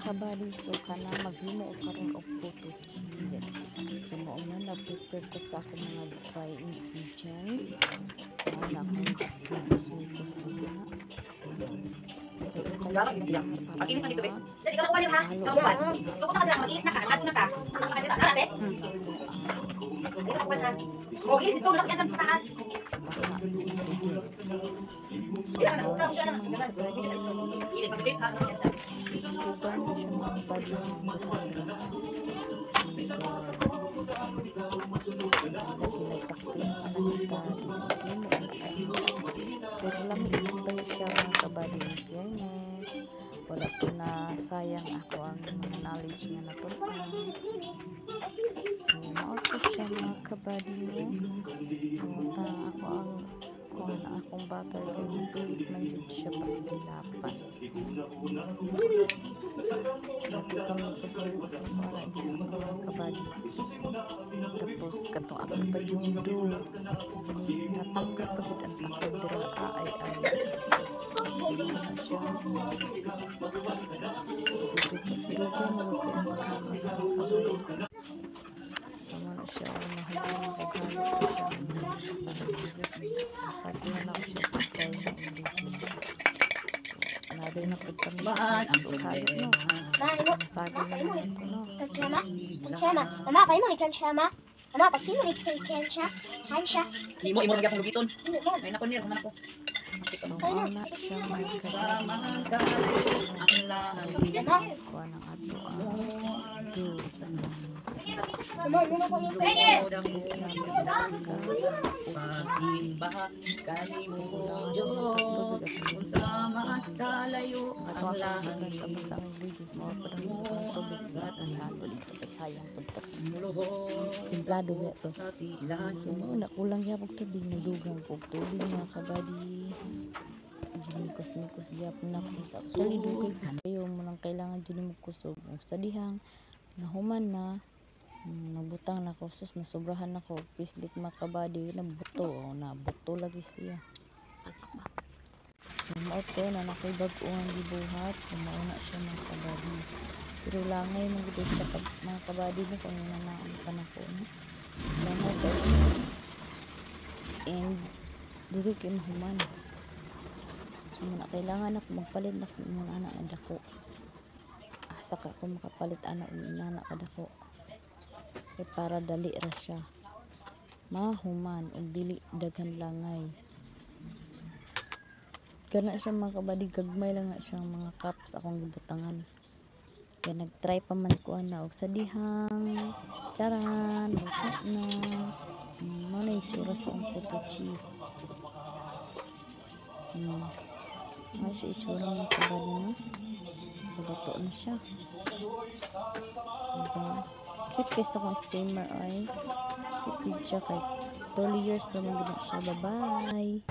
kabali, so kana maghimo og karon og photo cheese. So mao na na-prepare ko sa akong mga dry ingredients. Mao na akong mikos-mikos diha. Mag-inis na dito, be. Dali ka makuha ha. Makuha. So, kung ka mag-inis na ka, nag-add na ka. Nalate? Dali ka makuha ha. O, inis dito. Laki ang sa taas. Basa ingredients. So, Yan, mao nasuka. na siya mga kabali. Inis, mag-bake ha. Sugar na siya mga kabali. Butandrahan. Pinag-practice pa na kita. Di mo kita. Pero lamig pa siya mga kabali. In fairness, wala ko na sayang ako ang mga knowledge nga natutunan. So, mauto siya mga kabali mo. Muta ako ang kuha na akong butter kaya pilit man dyan siya pastilapan. Pamikos-mikos na ko na di ako mga kabali. Tapos katong ako pa yung dough ni natanggal pa gud ang takod dira ay. Sino na siya. Dugay mo ang paghalo ng kabali. So muna siya mahalo na paghalo ko siya sa ingredients. Sakto na ako siya sa dry na ingredients. So naday na po kami so halo no. Masagay na naman ito no. Kansya, mama, paano ni kansya, ma? Mama, pag sino ni kansya? Kansya. Imo lagi akong lugiton. Ay, nakunir. Kuman ako. So mauna siya mga Ang lahat. kuha ng ato ang dough. Mama, ano na kami? Pagsimba kanimo Diyos kung sama at kalayo ang lahat Sa basang ingredients mo pa ng tubig sa halo dito kay sayang pud ta. Timplado ba to? sa tilan So na kulang ya pag tubig nadugang kog tubig mga kabadi. Mikos-mikos gyapon na ko sa solid kay kayo mo lang kailangan dili mo kusog sa dihang nahuman na nabutang na ko sus nasobrahan na ko pislik makabadi na buto lagi siya. So mao to na nakoy bag-ong gibuhat so mao na siya mga kabadi. Pero langay man gud siya mga kabadi no kung nanaan pa na ko no. Langay daw siya. And dugay kay mahuman. So muna kailangan ako magpalit na kung muna anak ang dako. Asa ka ako makapalit anak ng inana kadako. E para dali ra siya. Mahuman ug dili daghan langay. Kana siya mga kabadi gagmay lang na siyang mga cups akong gibutangan. Kaya nagtry pa man ko na og sa dihang charan buto na mo na itsura sa akong photo cheese. Ano siya itsura mga kabadi no? So buto na siya. Diba? Cute kaysa akong steamer ay cute siya kay 12 years na lang gina siya. Bye bye.